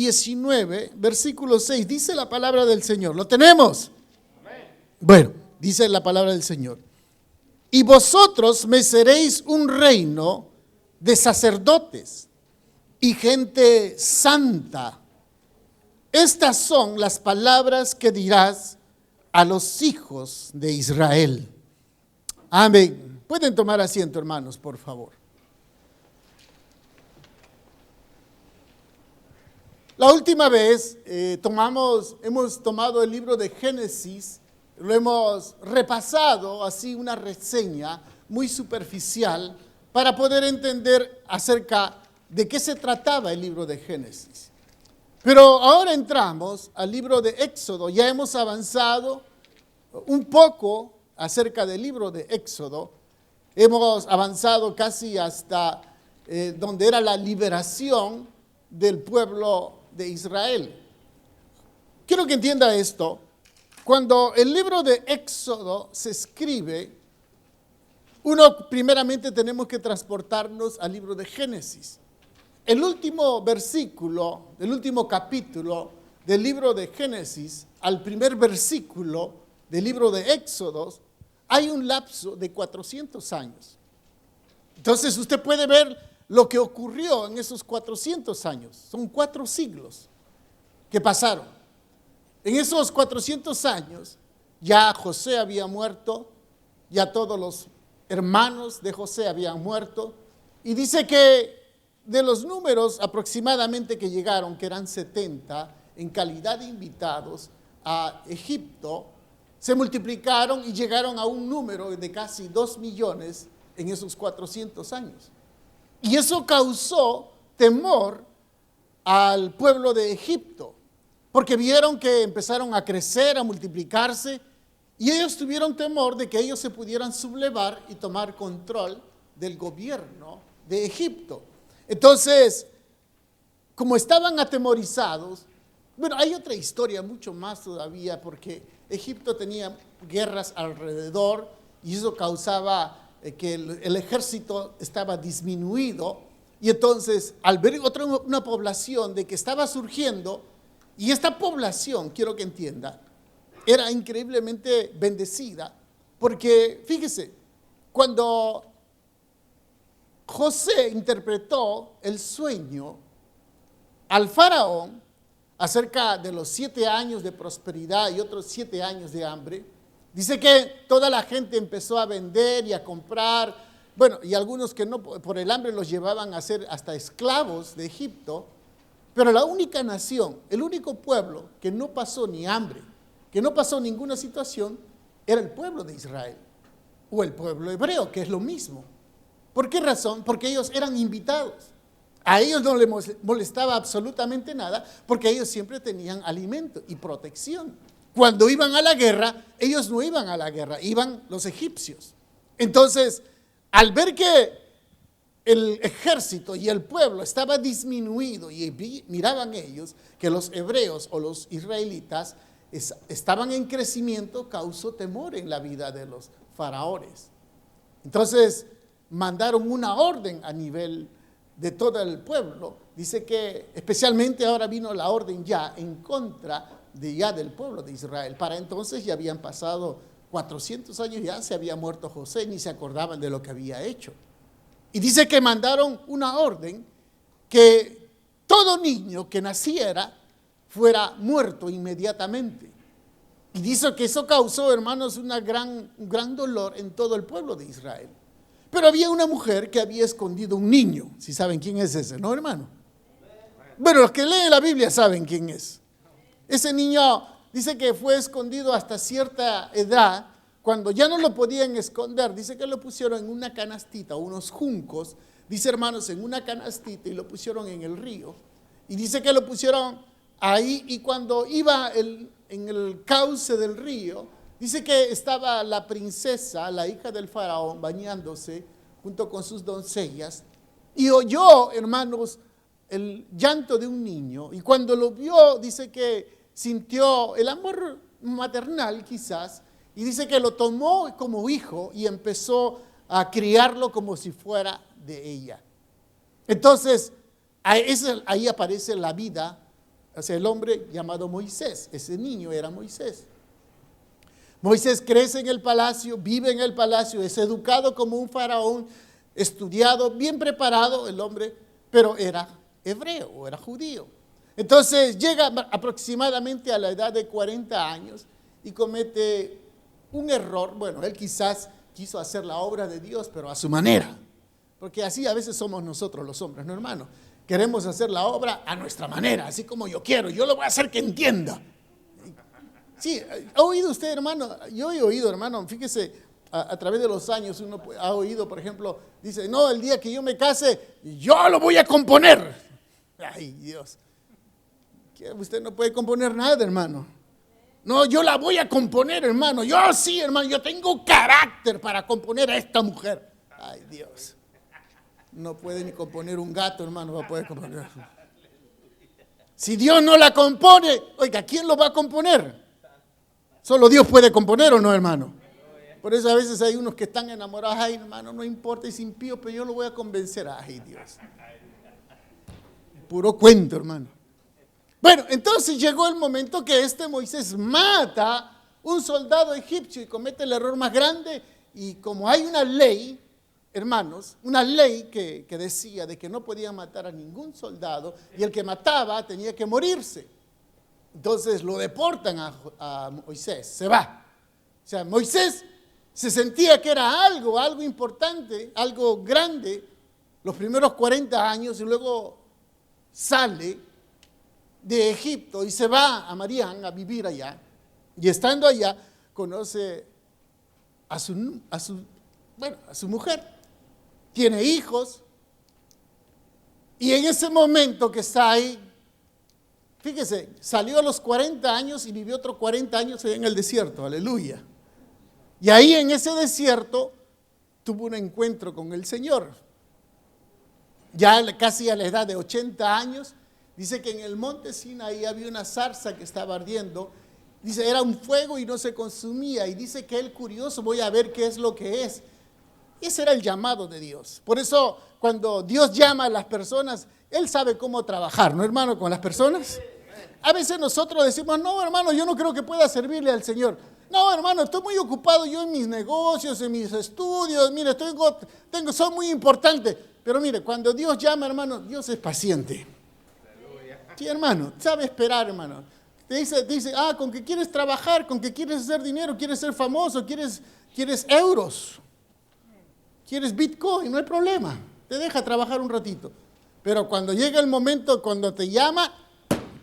19, versículo 6, dice la palabra del Señor. ¿Lo tenemos? Amén. Bueno, dice la palabra del Señor. Y vosotros me seréis un reino de sacerdotes y gente santa. Estas son las palabras que dirás a los hijos de Israel. Amén. Pueden tomar asiento, hermanos, por favor. La última vez hemos tomado el libro de Génesis, lo hemos repasado, así una reseña muy superficial para poder entender acerca de qué se trataba el libro de Génesis. Pero ahora entramos al libro de Éxodo. Ya hemos avanzado un poco acerca del libro de Éxodo. Hemos avanzado casi hasta donde era la liberación del pueblo de Israel. Quiero que entienda esto. Cuando el libro de Éxodo se escribe, primeramente tenemos que transportarnos al libro de Génesis. El último versículo, el último capítulo del libro de Génesis, al primer versículo del libro de Éxodo, hay un lapso de 400 años. Entonces usted puede ver lo que ocurrió en esos 400 años. Son 4 siglos que pasaron. En esos 400 años ya José había muerto, ya todos los hermanos de José habían muerto, y dice que de los números aproximadamente que llegaron, que eran 70, en calidad de invitados a Egipto, se multiplicaron y llegaron a un número de casi 2 millones en esos 400 años. Y eso causó temor al pueblo de Egipto, porque vieron que empezaron a crecer, a multiplicarse, y ellos tuvieron temor de que ellos se pudieran sublevar y tomar control del gobierno de Egipto. Entonces, como estaban atemorizados, bueno, hay otra historia mucho más todavía, porque Egipto tenía guerras alrededor y eso causaba que el ejército estaba disminuido, y entonces al ver una población de que estaba surgiendo, y esta población, quiero que entienda, era increíblemente bendecida, porque fíjese, cuando José interpretó el sueño al faraón acerca de los 7 años de prosperidad y otros 7 años de hambre, dice que toda la gente empezó a vender y a comprar, bueno, y algunos que no, por el hambre los llevaban a ser hasta esclavos de Egipto, pero la única nación, el único pueblo que no pasó ni hambre, que no pasó ninguna situación, era el pueblo de Israel, o el pueblo hebreo, que es lo mismo. ¿Por qué razón? Porque ellos eran invitados. A ellos no les molestaba absolutamente nada, porque ellos siempre tenían alimento y protección. Cuando iban a la guerra, ellos no iban a la guerra, iban los egipcios. Entonces, al ver que el ejército y el pueblo estaba disminuido y miraban ellos que los hebreos o los israelitas estaban en crecimiento, causó temor en la vida de los faraones. Entonces, mandaron una orden a nivel de todo el pueblo. Dice que especialmente ahora vino la orden ya en contra del pueblo de Israel. Para entonces ya habían pasado 400 años, ya se había muerto José, ni se acordaban de lo que había hecho. Y dice que mandaron una orden que todo niño que naciera fuera muerto inmediatamente. Y dice que eso causó, hermanos, un gran dolor en todo el pueblo de Israel. Pero había una mujer que había escondido un niño. Si saben quién es ese, ¿no, hermano? Bueno, los que leen la Biblia saben quién es. Ese niño dice que fue escondido hasta cierta edad. Cuando ya no lo podían esconder, dice que lo pusieron en una canastita, unos juncos, dice, hermanos, en una canastita, y lo pusieron en el río. Y dice que lo pusieron ahí, y cuando iba en el cauce del río, dice que estaba la princesa, la hija del faraón, bañándose junto con sus doncellas, y oyó, hermanos, el llanto de un niño, y cuando lo vio, dice que sintió el amor maternal quizás, y dice que lo tomó como hijo y empezó a criarlo como si fuera de ella. Entonces, ahí aparece la vida O sea, el hombre llamado Moisés. Ese niño era Moisés. Moisés crece en el palacio, vive en el palacio, es educado como un faraón, estudiado, bien preparado el hombre, pero era hebreo o era judío. Entonces llega aproximadamente a la edad de 40 años y comete un error. Bueno, él quizás quiso hacer la obra de Dios, pero a su manera. Porque así a veces somos nosotros los hombres, ¿no, hermano? Queremos hacer la obra a nuestra manera, así como yo quiero. Yo lo voy a hacer que entienda. Sí, ¿ha oído usted, hermano? Yo he oído, hermano, fíjese, a través de los años uno ha oído, por ejemplo, dice, no, el día que yo me case, yo lo voy a componer. Ay, Dios. Usted no puede componer nada, hermano. No, yo la voy a componer, hermano. Yo sí, hermano, yo tengo carácter para componer a esta mujer. Ay, Dios. No puede ni componer un gato, hermano, va a poder componer. Si Dios no la compone, oiga, ¿quién lo va a componer? Solo Dios puede componer, ¿o no, hermano? Por eso a veces hay unos que están enamorados. Ay, hermano, no importa, es impío, pero yo lo voy a convencer. Ay, Dios. Puro cuento, hermano. Bueno, entonces llegó el momento que Moisés mata un soldado egipcio y comete el error más grande. Y como hay una ley, hermanos, una ley que decía de que no podía matar a ningún soldado y el que mataba tenía que morirse. Entonces lo deportan a Moisés, se va. O sea, Moisés se sentía que era algo importante, algo grande, los primeros 40 años y luego sale de Egipto y se va a Madián a vivir allá. Y estando allá, conoce a su mujer, tiene hijos, y en ese momento que está ahí, fíjese, salió a los 40 años y vivió otros 40 años en el desierto, aleluya. Y ahí en ese desierto tuvo un encuentro con el Señor. Ya casi a la edad de 80 años, dice que en el monte Sinaí había una zarza que estaba ardiendo. Dice, era un fuego y no se consumía. Y dice que él curioso, voy a ver qué es lo que es. Ese era el llamado de Dios. Por eso, cuando Dios llama a las personas, Él sabe cómo trabajar, ¿no, hermano? Con las personas. A veces nosotros decimos, no, hermano, yo no creo que pueda servirle al Señor. No, hermano, estoy muy ocupado yo en mis negocios, en mis estudios. Mire, soy muy importante. Pero mire, cuando Dios llama, hermano, Dios es paciente. Sí, hermano, sabe esperar, hermano. Te dice, con que quieres trabajar, con que quieres hacer dinero, quieres ser famoso, quieres euros, quieres Bitcoin, no hay problema. Te deja trabajar un ratito. Pero cuando llega el momento, cuando te llama,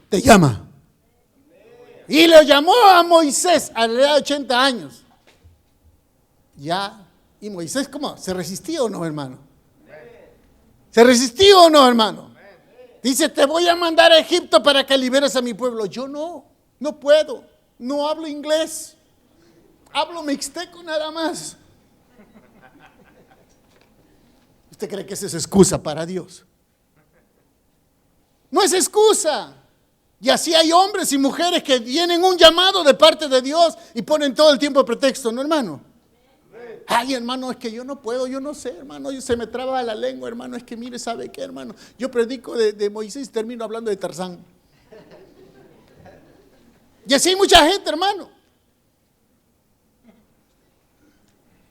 te llama. Y le llamó a Moisés a la edad de 80 años. Ya, y Moisés, ¿cómo? ¿Se resistió o no, hermano? ¿Se resistió o no, hermano? Dice, te voy a mandar a Egipto para que liberes a mi pueblo. Yo no puedo, no hablo inglés, hablo mixteco nada más. ¿Usted cree que esa es excusa para Dios? No es excusa. Y así hay hombres y mujeres que tienen un llamado de parte de Dios y ponen todo el tiempo pretexto, ¿no, hermano? Ay, hermano, es que yo no puedo, yo no sé, hermano, se me traba la lengua, hermano, es que mire, ¿sabe qué, hermano? Yo predico de Moisés y termino hablando de Tarzán. Y así hay mucha gente, hermano.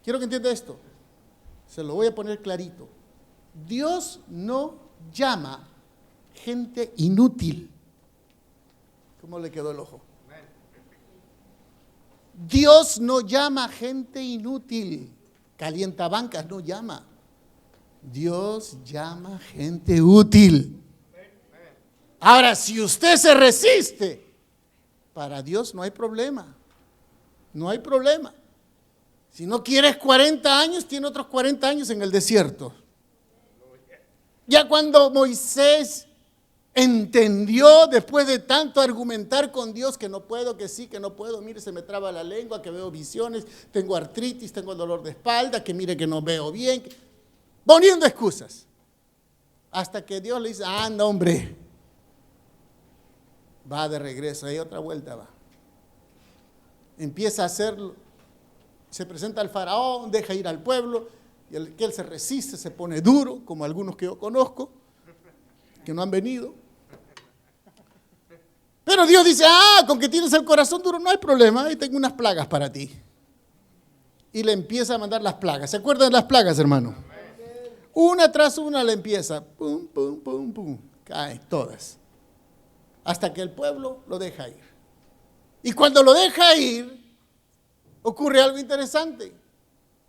Quiero que entienda esto, se lo voy a poner clarito. Dios no llama gente inútil. ¿Cómo le quedó el ojo? Dios no llama gente inútil. Calientabancas no llama. Dios llama gente útil. Ahora, si usted se resiste, para Dios no hay problema. No hay problema. Si no quieres 40 años, tiene otros 40 años en el desierto. Ya cuando Moisés entendió, después de tanto argumentar con Dios, que no puedo, que sí, que no puedo, mire, se me traba la lengua, que veo visiones, tengo artritis, tengo dolor de espalda, que mire que no veo bien, poniendo excusas. Hasta que Dios le dice, anda, hombre, va de regreso, ahí otra vuelta va. Empieza a hacerlo, se presenta al faraón, deja ir al pueblo, y el que él se resiste, se pone duro, como algunos que yo conozco, que no han venido. Pero Dios dice, con que tienes el corazón duro no hay problema, ahí tengo unas plagas para ti. Y le empieza a mandar las plagas. ¿Se acuerdan de las plagas, hermano? Una tras una le empieza, pum, pum, pum, pum, caen todas. Hasta que el pueblo lo deja ir. Y cuando lo deja ir, ocurre algo interesante.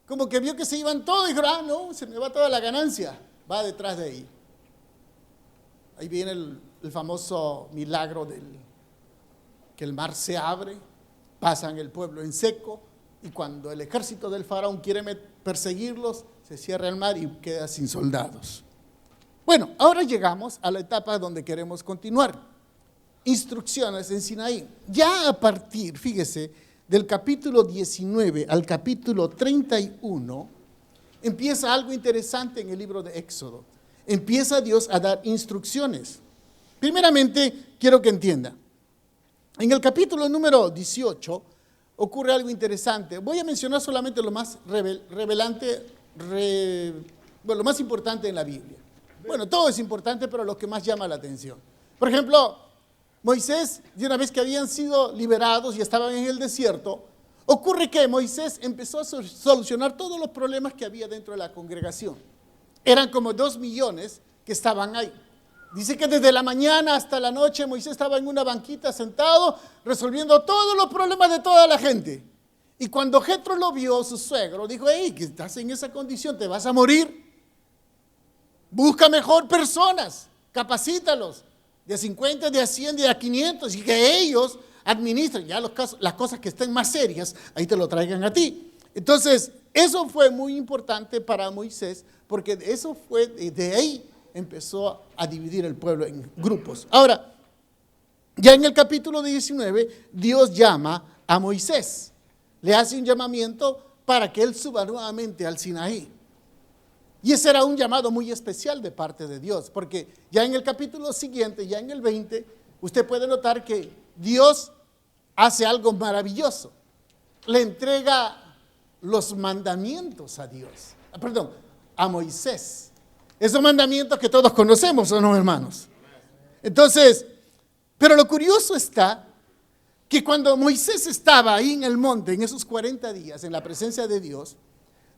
Como que vio que se iban todos y dijo, no, se me va toda la ganancia. Va detrás de ahí. Ahí viene el famoso milagro que el mar se abre, pasan el pueblo en seco, y cuando el ejército del faraón quiere perseguirlos, se cierra el mar y queda sin soldados. Bueno, ahora llegamos a la etapa donde queremos continuar. Instrucciones en Sinaí. Ya a partir, fíjese, del capítulo 19 al capítulo 31, empieza algo interesante en el libro de Éxodo. Empieza Dios a dar instrucciones. Primeramente, quiero que entienda. En el capítulo número 18 ocurre algo interesante. Voy a mencionar solamente lo más lo más importante en la Biblia. Bueno, todo es importante, pero lo que más llama la atención. Por ejemplo, Moisés, de una vez que habían sido liberados y estaban en el desierto, ocurre que Moisés empezó a solucionar todos los problemas que había dentro de la congregación. Eran como 2 millones que estaban ahí. Dice que desde la mañana hasta la noche Moisés estaba en una banquita sentado resolviendo todos los problemas de toda la gente. Y cuando Jetro lo vio, su suegro, dijo, hey, que estás en esa condición, te vas a morir. Busca mejor personas, capacítalos, de a 50, de a 100, de a 500, y que ellos administren ya las cosas que estén más serias, ahí te lo traigan a ti. Entonces, eso fue muy importante para Moisés, porque eso fue, de ahí empezó a dividir el pueblo en grupos. Ahora, ya en el capítulo 19, Dios llama a Moisés. Le hace un llamamiento para que él suba nuevamente al Sinaí. Y ese era un llamado muy especial de parte de Dios, porque ya en el capítulo siguiente, ya en el 20, usted puede notar que Dios hace algo maravilloso. Le entrega los mandamientos a Moisés. Esos mandamientos que todos conocemos, ¿o no, hermanos? Entonces, pero lo curioso está que cuando Moisés estaba ahí en el monte, en esos 40 días, en la presencia de Dios,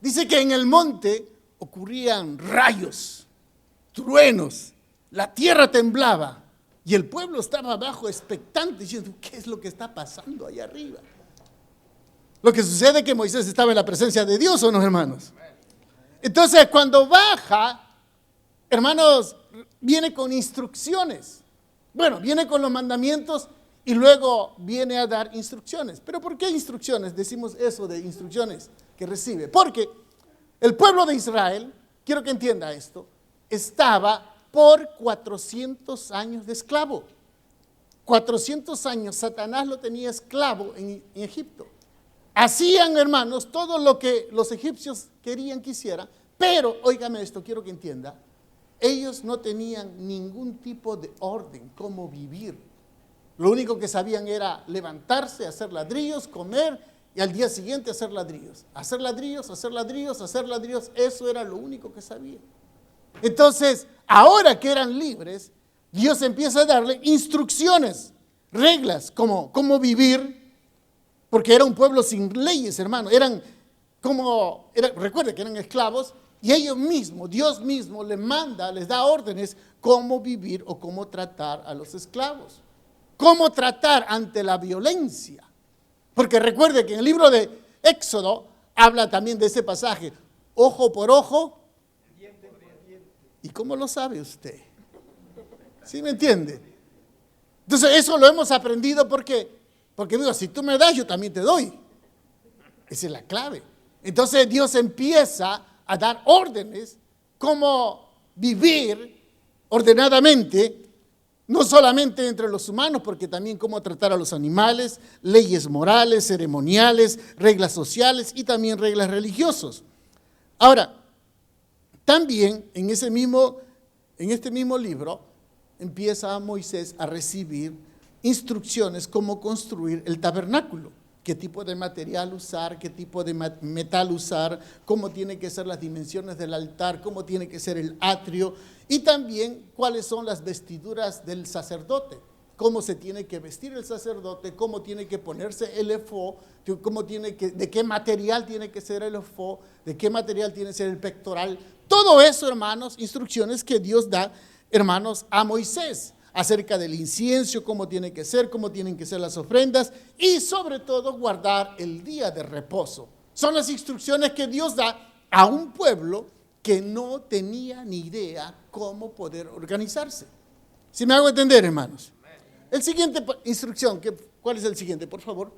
dice que en el monte ocurrían rayos, truenos, la tierra temblaba y el pueblo estaba abajo expectante diciendo, ¿qué es lo que está pasando allá arriba? Lo que sucede es que Moisés estaba en la presencia de Dios, ¿o no, hermanos? Entonces, cuando baja, hermanos, viene con instrucciones. Bueno, viene con los mandamientos y luego viene a dar instrucciones. ¿Pero por qué instrucciones? Decimos eso de instrucciones que recibe. Porque el pueblo de Israel, quiero que entienda esto, estaba por 400 años de esclavo. 400 años Satanás lo tenía esclavo en Egipto. Hacían, hermanos, todo lo que los egipcios querían que hiciera, pero, óigame esto, quiero que entienda, ellos no tenían ningún tipo de orden, cómo vivir. Lo único que sabían era levantarse, hacer ladrillos, comer y al día siguiente hacer ladrillos. Hacer ladrillos, hacer ladrillos, hacer ladrillos, eso era lo único que sabían. Entonces, ahora que eran libres, Dios empieza a darle instrucciones, reglas, como cómo vivir, porque era un pueblo sin leyes, hermano. Recuerde que eran esclavos y ellos mismos, Dios mismo les da órdenes cómo vivir o cómo tratar a los esclavos. Cómo tratar ante la violencia. Porque recuerde que en el libro de Éxodo habla también de ese pasaje, ojo por ojo. ¿Y cómo lo sabe usted? ¿Sí me entiende? Entonces eso lo hemos aprendido porque digo, si tú me das, yo también te doy. Esa es la clave. Entonces Dios empieza a dar órdenes cómo vivir ordenadamente, no solamente entre los humanos, porque también cómo tratar a los animales, leyes morales, ceremoniales, reglas sociales y también reglas religiosas. Ahora, también en este mismo libro empieza Moisés a recibir instrucciones cómo construir el tabernáculo, qué tipo de material usar, qué tipo de metal usar, cómo tienen que ser las dimensiones del altar, cómo tiene que ser el atrio y también cuáles son las vestiduras del sacerdote. cómo se tiene que vestir el sacerdote, cómo tiene que ponerse el efod, de qué material tiene que ser el efod, de qué material tiene que ser el pectoral. Todo eso, hermanos, instrucciones que Dios da, hermanos, a Moisés, acerca del incienso, cómo tiene que ser, cómo tienen que ser las ofrendas y sobre todo guardar el día de reposo. Son las instrucciones que Dios da a un pueblo que no tenía ni idea cómo poder organizarse. ¿Sí me hago entender, hermanos? El siguiente instrucción, ¿cuál es el siguiente, por favor?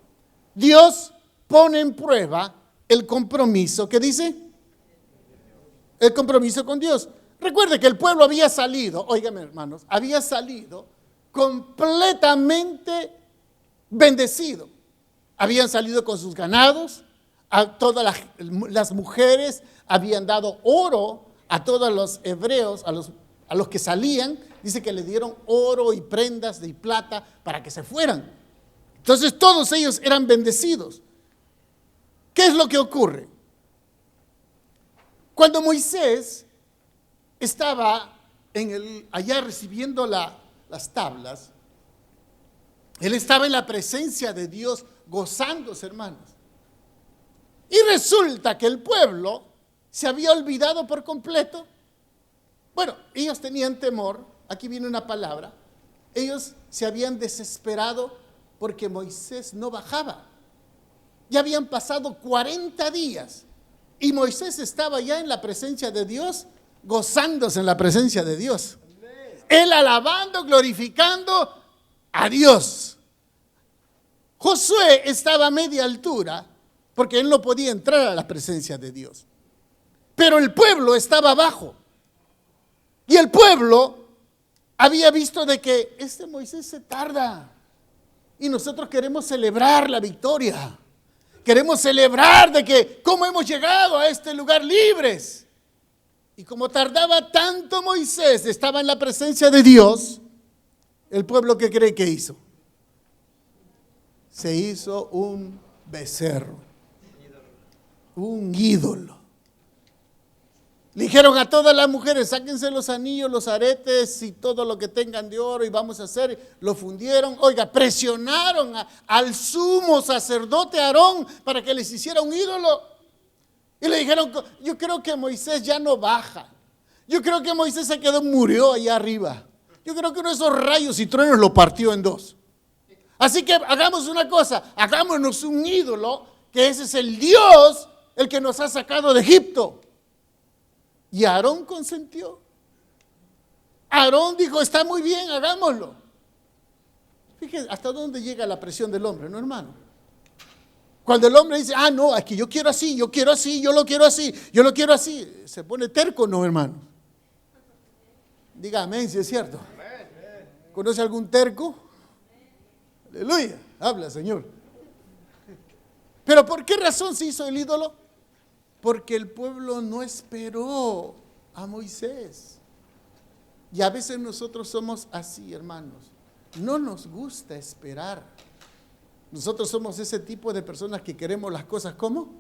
Dios pone en prueba el compromiso, ¿qué dice? El compromiso con Dios. Recuerde que el pueblo había salido, óigame hermanos, había salido completamente bendecido. Habían salido con sus ganados, a todas las mujeres habían dado oro a todos los hebreos, a los que salían. Dice que le dieron oro y prendas de plata para que se fueran. Entonces todos ellos eran bendecidos. ¿Qué es lo que ocurre? Cuando Moisés estaba allá recibiendo las tablas, él estaba en la presencia de Dios gozándose, hermanos. Y resulta que el pueblo se había olvidado por completo. Bueno, ellos tenían temor. Aquí viene una palabra. Ellos se habían desesperado porque Moisés no bajaba. Ya habían pasado 40 días y Moisés estaba ya en la presencia de Dios, gozándose en la presencia de Dios. Él alabando, glorificando a Dios. Josué estaba a media altura porque él no podía entrar a la presencia de Dios. Pero el pueblo estaba abajo. Y el pueblo había visto de que este Moisés se tarda. Y nosotros queremos celebrar la victoria. Queremos celebrar de que cómo hemos llegado a este lugar libres. Y como tardaba tanto Moisés, estaba en la presencia de Dios, el pueblo, ¿qué cree que hizo? Se hizo un becerro, un ídolo. Le dijeron a todas las mujeres, sáquense los anillos, los aretes y todo lo que tengan de oro y vamos a hacer. Lo fundieron, oiga, presionaron al sumo sacerdote Aarón para que les hiciera un ídolo. Y le dijeron, yo creo que Moisés ya no baja. Yo creo que Moisés murió allá arriba. Yo creo que uno de esos rayos y truenos lo partió en dos. Así que hagamos una cosa, hagámonos un ídolo, que ese es el Dios, el que nos ha sacado de Egipto. Y Aarón consentió. Aarón dijo, está muy bien, hagámoslo. Fíjense hasta dónde llega la presión del hombre, ¿no, hermano? Cuando el hombre dice, no, aquí yo quiero así, yo quiero así, yo lo quiero así, yo lo quiero así, se pone terco, ¿no, hermano? Diga amén, si es cierto. ¿Conoce algún terco? Aleluya, habla, Señor. ¿Pero por qué razón se hizo el ídolo? Porque el pueblo no esperó a Moisés. Y a veces nosotros somos así, hermanos. No nos gusta esperar. Nosotros somos ese tipo de personas que queremos las cosas ¿cómo?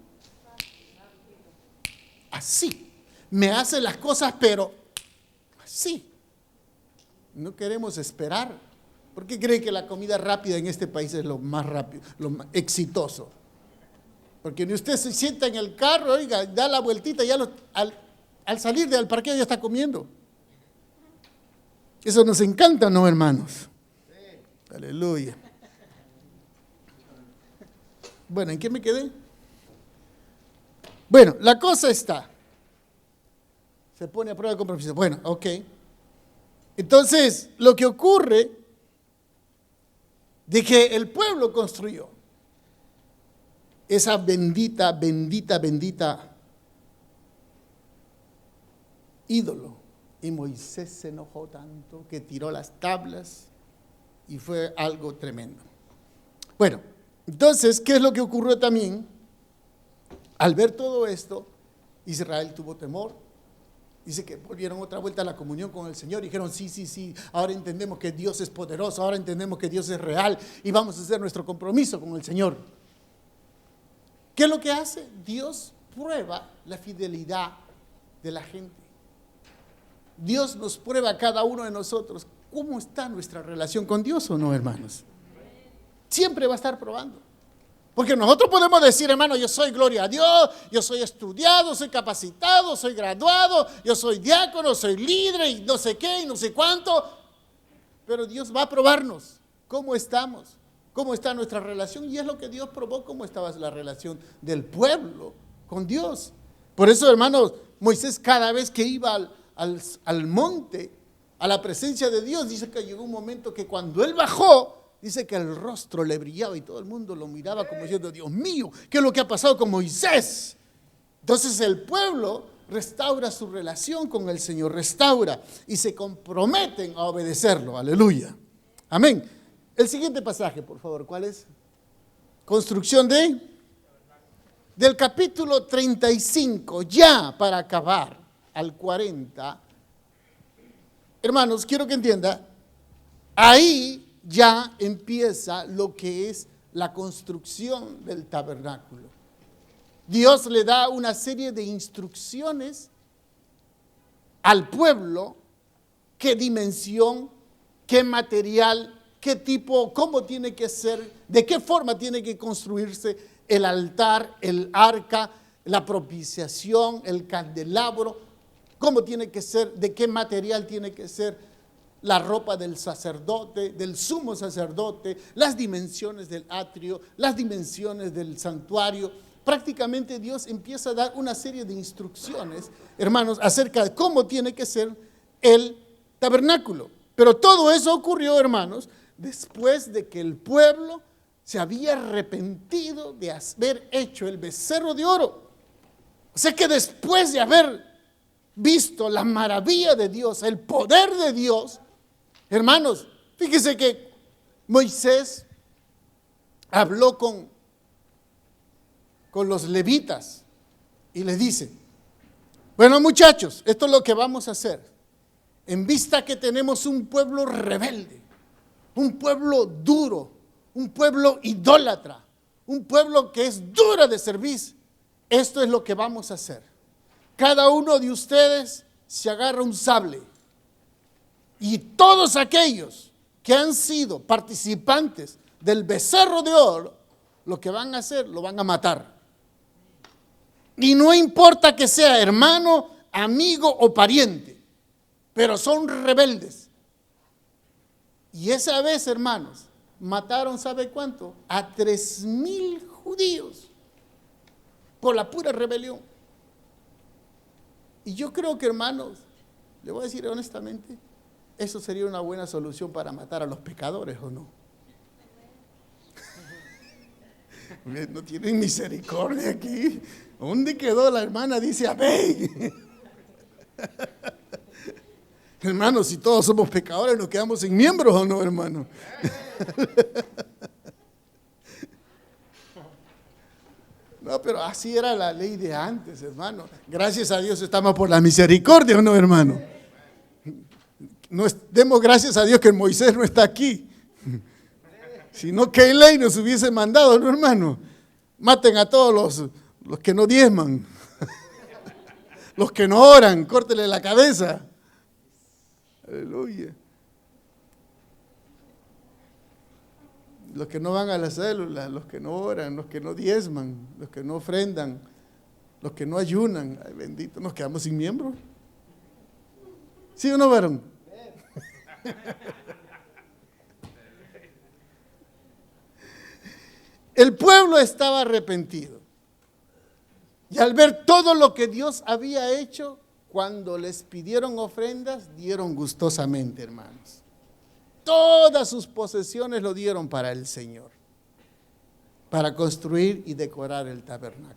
Así. Me hacen las cosas, pero así. No queremos esperar. ¿Por qué cree que la comida rápida en este país es lo más rápido, lo más exitoso? Porque ni usted se sienta en el carro, oiga, da la vueltita, ya al salir del parqueo ya está comiendo. Eso nos encanta, ¿no, hermanos? Sí. Aleluya. Bueno, ¿en qué me quedé? Bueno, la cosa está. Se pone a prueba el compromiso. Bueno, ok. Entonces, lo que ocurre de que el pueblo construyó esa bendita ídolo. Y Moisés se enojó tanto que tiró las tablas y fue algo tremendo. Bueno, entonces, ¿qué es lo que ocurrió también? Al ver todo esto, Israel tuvo temor. Dice que volvieron otra vuelta a la comunión con el Señor y dijeron, sí, ahora entendemos que Dios es poderoso, ahora entendemos que Dios es real y vamos a hacer nuestro compromiso con el Señor. ¿Qué es lo que hace? Dios prueba la fidelidad de la gente. Dios nos prueba a cada uno de nosotros cómo está nuestra relación con Dios o no, hermanos. Siempre va a estar probando. Porque nosotros podemos decir, hermano, yo soy gloria a Dios, yo soy estudiado, soy capacitado, soy graduado, yo soy diácono, soy líder y no sé qué y no sé cuánto. Pero Dios va a probarnos cómo estamos, cómo está nuestra relación. Y es lo que Dios probó, cómo estaba la relación del pueblo con Dios. Por eso, hermanos, Moisés cada vez que iba al monte, a la presencia de Dios, dice que llegó un momento que cuando él bajó, dice que el rostro le brillaba y todo el mundo lo miraba como diciendo, Dios mío, ¿qué es lo que ha pasado con Moisés? Entonces el pueblo restaura su relación con el Señor, restaura y se comprometen a obedecerlo. Aleluya. Amén. El siguiente pasaje, por favor, ¿cuál es? Construcción del capítulo 35, ya para acabar, al 40. Hermanos, quiero que entienda, ahí ya empieza lo que es la construcción del tabernáculo. Dios le da una serie de instrucciones al pueblo, qué dimensión, qué material, qué tipo, cómo tiene que ser, de qué forma tiene que construirse el altar, el arca, la propiciación, el candelabro, cómo tiene que ser, de qué material tiene que ser la ropa del sacerdote, del sumo sacerdote, las dimensiones del atrio, las dimensiones del santuario. Prácticamente Dios empieza a dar una serie de instrucciones, hermanos, acerca de cómo tiene que ser el tabernáculo. Pero todo eso ocurrió, hermanos, después de que el pueblo se había arrepentido de haber hecho el becerro de oro. O sea que después de haber visto la maravilla de Dios, el poder de Dios, hermanos, fíjese que Moisés habló con los levitas y les dice, bueno muchachos, esto es lo que vamos a hacer. En vista que tenemos un pueblo rebelde, un pueblo duro, un pueblo idólatra, un pueblo que es duro de servir, esto es lo que vamos a hacer. Cada uno de ustedes se agarra un sable y todos aquellos que han sido participantes del becerro de oro, lo que van a hacer, lo van a matar. Y no importa que sea hermano, amigo o pariente, pero son rebeldes. Y esa vez, hermanos, mataron, ¿sabe cuánto? A 3,000 judíos por la pura rebelión. Y yo creo que, hermanos, le voy a decir honestamente, eso sería una buena solución para matar a los pecadores, ¿o no? No tienen misericordia aquí. ¿Dónde quedó la hermana? Dice amén. Hermanos, si todos somos pecadores, nos quedamos sin miembros, ¿o no, hermano? No, pero así era la ley de antes, hermano. Gracias a Dios estamos por la misericordia, ¿o no, hermano? Demos gracias a Dios que Moisés no está aquí. Si no, ¿qué ley nos hubiese mandado, no, hermano? Maten a todos los que no diezman, los que no oran, córtenle la cabeza. Aleluya. Los que no van a la célula, los que no oran, los que no diezman, los que no ofrendan, los que no ayunan. Ay, bendito, nos quedamos sin miembros. ¿Sí o no, varón? El pueblo estaba arrepentido. Y al ver todo lo que Dios había hecho, cuando les pidieron ofrendas, dieron gustosamente, hermanos. Todas sus posesiones lo dieron para el Señor, para construir y decorar el tabernáculo.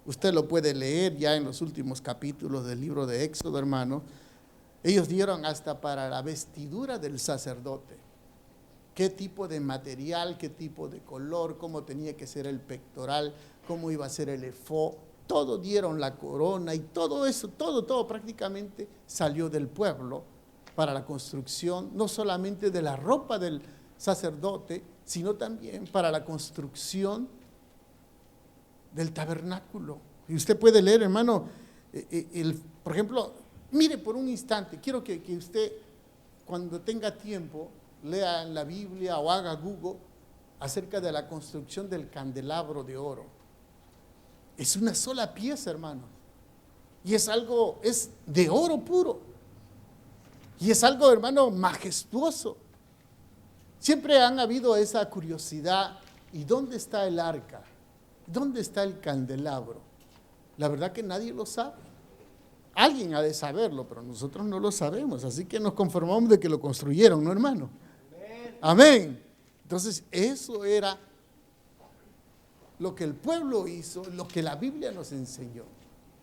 Usted lo puede leer ya en los últimos capítulos del libro de Éxodo, hermano. Ellos dieron hasta para la vestidura del sacerdote. Qué tipo de material, qué tipo de color, cómo tenía que ser el pectoral, cómo iba a ser el efod. Todo dieron, la corona y todo eso, todo prácticamente salió del pueblo para la construcción, no solamente de la ropa del sacerdote, sino también para la construcción del tabernáculo. Y usted puede leer, hermano, por ejemplo, mire por un instante, quiero que usted cuando tenga tiempo, lea en la Biblia o haga Google acerca de la construcción del candelabro de oro. Es una sola pieza, hermano. Y es de oro puro. Y es algo, hermano, majestuoso. Siempre han habido esa curiosidad. ¿Y dónde está el arca? ¿Dónde está el candelabro? La verdad que nadie lo sabe. Alguien ha de saberlo, pero nosotros no lo sabemos. Así que nos conformamos de que lo construyeron, ¿no, hermano? Amén. Entonces, eso era lo que el pueblo hizo, lo que la Biblia nos enseñó.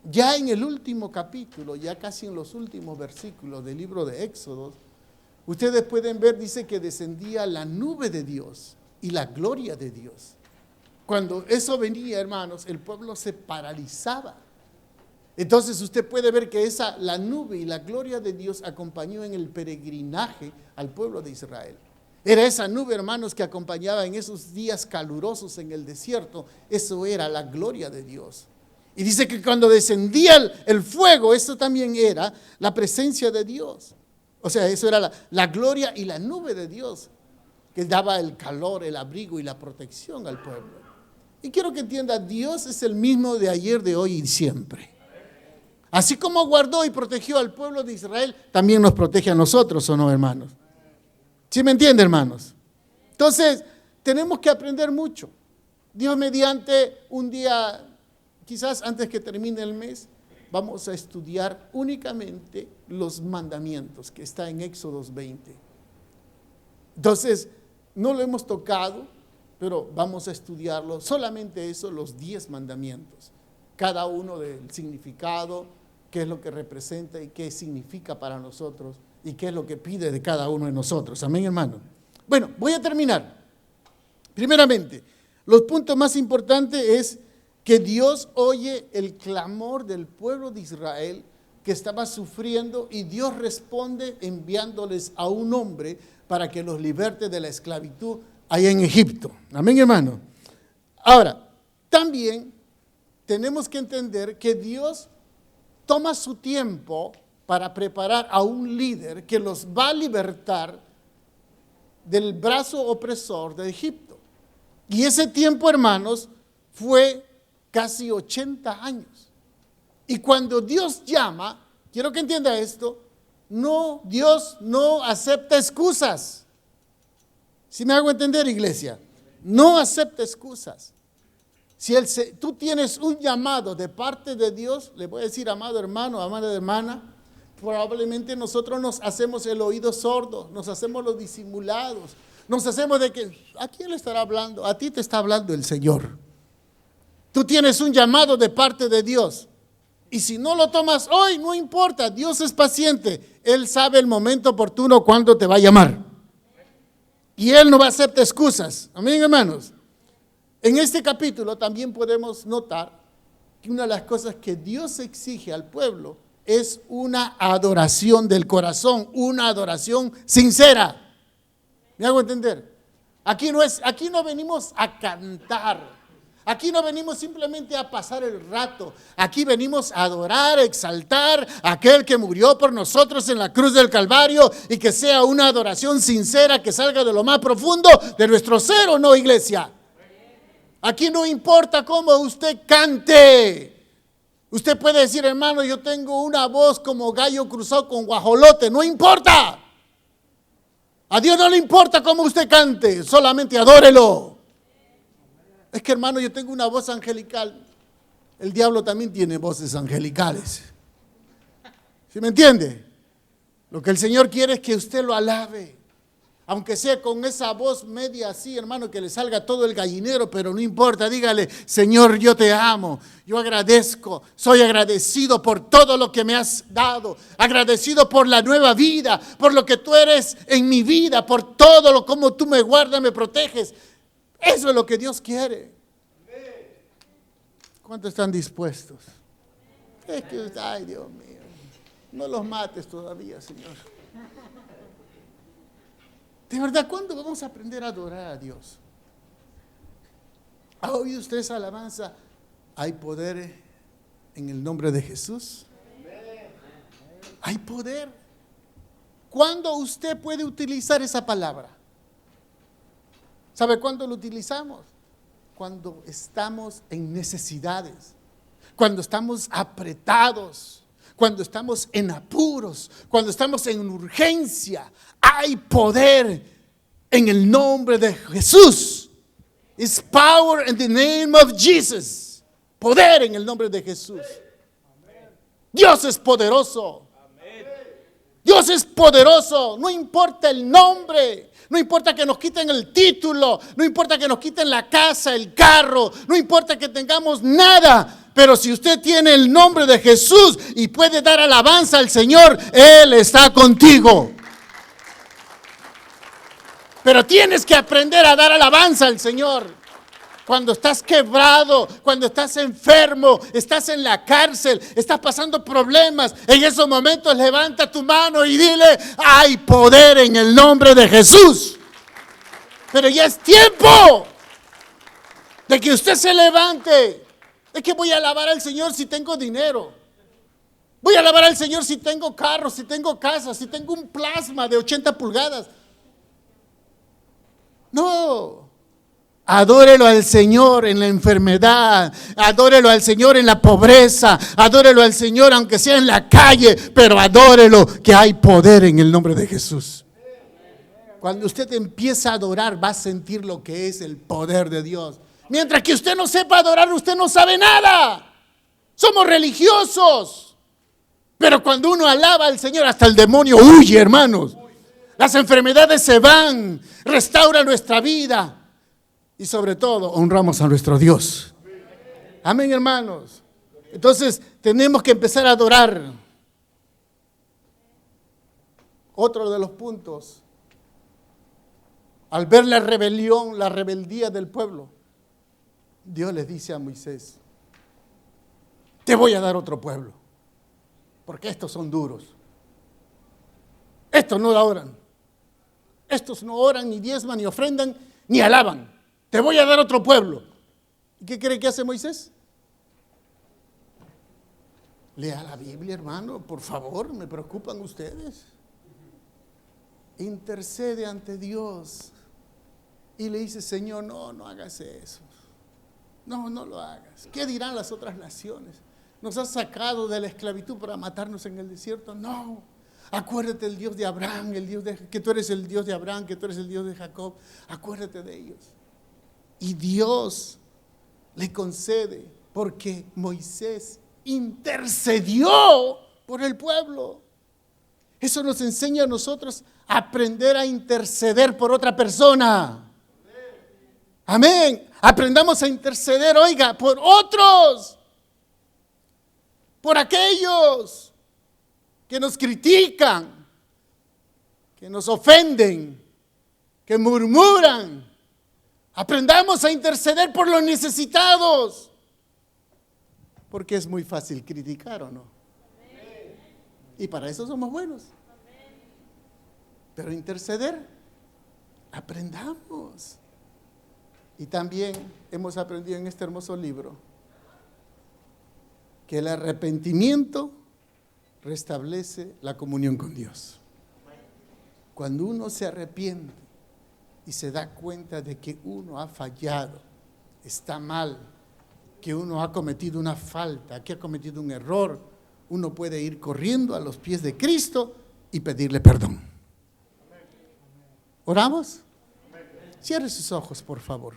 Ya en el último capítulo, ya casi en los últimos versículos del libro de Éxodo, ustedes pueden ver, dice que descendía la nube de Dios y la gloria de Dios. Cuando eso venía, hermanos, el pueblo se paralizaba. Entonces usted puede ver que la nube y la gloria de Dios acompañó en el peregrinaje al pueblo de Israel. Era esa nube, hermanos, que acompañaba en esos días calurosos en el desierto. Eso era la gloria de Dios. Y dice que cuando descendía el fuego, eso también era la presencia de Dios. O sea, eso era la gloria y la nube de Dios, que daba el calor, el abrigo y la protección al pueblo. Y quiero que entienda, Dios es el mismo de ayer, de hoy y siempre. Así como guardó y protegió al pueblo de Israel, también nos protege a nosotros, ¿o no, hermanos? ¿Sí me entiende, hermanos? Entonces, tenemos que aprender mucho. Dios mediante, un día, quizás antes que termine el mes, vamos a estudiar únicamente los mandamientos que está en Éxodo 20. Entonces, no lo hemos tocado, pero vamos a estudiarlo, solamente eso, los 10 mandamientos. Cada uno del significado, qué es lo que representa y qué significa para nosotros y qué es lo que pide de cada uno de nosotros. Amén, hermano. Bueno, voy a terminar. Primeramente, los puntos más importantes es que Dios oye el clamor del pueblo de Israel que estaba sufriendo y Dios responde enviándoles a un hombre para que los liberte de la esclavitud allá en Egipto. Amén, hermano. Ahora, también tenemos que entender que Dios toma su tiempo para preparar a un líder que los va a libertar del brazo opresor de Egipto. Y ese tiempo, hermanos, fue casi 80 años. Y cuando Dios llama, quiero que entienda esto, Dios no acepta excusas. ¿Sí me hago entender, iglesia? No acepta excusas. Si tú tienes un llamado de parte de Dios, le voy a decir, amado hermano, amada hermana, probablemente nosotros nos hacemos el oído sordo, nos hacemos los disimulados, nos hacemos de que, ¿a quién le estará hablando? A ti te está hablando el Señor. Tú tienes un llamado de parte de Dios. Y si no lo tomas hoy, no importa, Dios es paciente. Él sabe el momento oportuno cuando te va a llamar. Y Él no va a aceptar excusas. Amén, hermanos. En este capítulo también podemos notar que una de las cosas que Dios exige al pueblo es una adoración del corazón, una adoración sincera. ¿Me hago entender? Aquí no venimos a cantar. Aquí no venimos simplemente a pasar el rato. Aquí venimos a adorar, a exaltar a aquel que murió por nosotros en la cruz del Calvario y que sea una adoración sincera que salga de lo más profundo de nuestro ser, ¿o no, iglesia? Aquí no importa cómo usted cante. Usted puede decir, hermano, yo tengo una voz como gallo cruzado con guajolote. No importa. A Dios no le importa cómo usted cante, solamente adórelo. Es que, hermano, yo tengo una voz angelical. El diablo también tiene voces angelicales. ¿Sí me entiende? Lo que el Señor quiere es que usted lo alabe. Aunque sea con esa voz media así, hermano, que le salga todo el gallinero, pero no importa, dígale, Señor, yo te amo, yo agradezco, soy agradecido por todo lo que me has dado, agradecido por la nueva vida, por lo que tú eres en mi vida, por todo lo como tú me guardas, me proteges. Eso es lo que Dios quiere. ¿Cuántos están dispuestos? Es que, ay, Dios mío, no los mates todavía, Señor. De verdad, ¿cuándo vamos a aprender a adorar a Dios? ¿Ha oído usted esa alabanza? ¿Hay poder en el nombre de Jesús? ¿Hay poder? ¿cuándo usted puede utilizar esa palabra? ¿Sabe cuándo lo utilizamos? Cuando estamos en necesidades, cuando estamos apretados, cuando estamos en apuros, cuando estamos en urgencia. Hay poder en el nombre de Jesús. It's power in the name of Jesus. Poder en el nombre de Jesús. Dios es poderoso. Dios es poderoso. No importa el nombre. No importa que nos quiten el título. No importa que nos quiten la casa, el carro. No importa que tengamos nada. Pero si usted tiene el nombre de Jesús y puede dar alabanza al Señor, Él está contigo. Pero tienes que aprender a dar alabanza al Señor. Cuando estás quebrado, cuando estás enfermo, estás en la cárcel, estás pasando problemas, en esos momentos levanta tu mano y dile: hay poder en el nombre de Jesús. Pero ya es tiempo de que usted se levante. Es que voy a alabar al Señor si tengo dinero. Voy a alabar al Señor si tengo carro, si tengo casa, si tengo un plasma de 80 pulgadas. No. Adórelo al Señor en la enfermedad, adórelo al Señor en la pobreza, adórelo al Señor aunque sea en la calle, pero adórelo, que hay poder en el nombre de Jesús. Cuando usted empieza a adorar, va a sentir lo que es el poder de Dios. Mientras que usted no sepa adorar, usted no sabe nada. Somos religiosos, pero cuando uno alaba al Señor, hasta el demonio huye, hermanos. Las enfermedades se van, restaura nuestra vida. Y sobre todo, honramos a nuestro Dios. Amén, hermanos. Entonces, tenemos que empezar a adorar. Otro de los puntos. Al ver la rebelión, la rebeldía del pueblo, Dios les dice a Moisés: te voy a dar otro pueblo, porque estos son duros. Estos no oran. Estos no oran, ni diezman, ni ofrendan, ni alaban. Te voy a dar otro pueblo. ¿Y qué cree que hace Moisés? Lea la Biblia, hermano, por favor, me preocupan ustedes. Intercede ante Dios y le dice: Señor, no hagas eso. No lo hagas. ¿Qué dirán las otras naciones? Nos has sacado de la esclavitud para matarnos en el desierto. No. Acuérdate del Dios de Abraham, que tú eres el Dios de Abraham, que tú eres el Dios de Jacob. Acuérdate de ellos. Y Dios le concede, porque Moisés intercedió por el pueblo. Eso nos enseña a nosotros a aprender a interceder por otra persona. Amén. Aprendamos a interceder, oiga, por otros, por aquellos que nos critican, que nos ofenden, que murmuran. Aprendamos a interceder por los necesitados. Porque es muy fácil criticar, ¿o no? Y para eso somos buenos. Pero interceder, aprendamos. Y también hemos aprendido en este hermoso libro que el arrepentimiento restablece la comunión con Dios. Cuando uno se arrepiente y se da cuenta de que uno ha fallado, está mal, que uno ha cometido una falta, que ha cometido un error, uno puede ir corriendo a los pies de Cristo y pedirle perdón. ¿Oramos? Cierre sus ojos, por favor.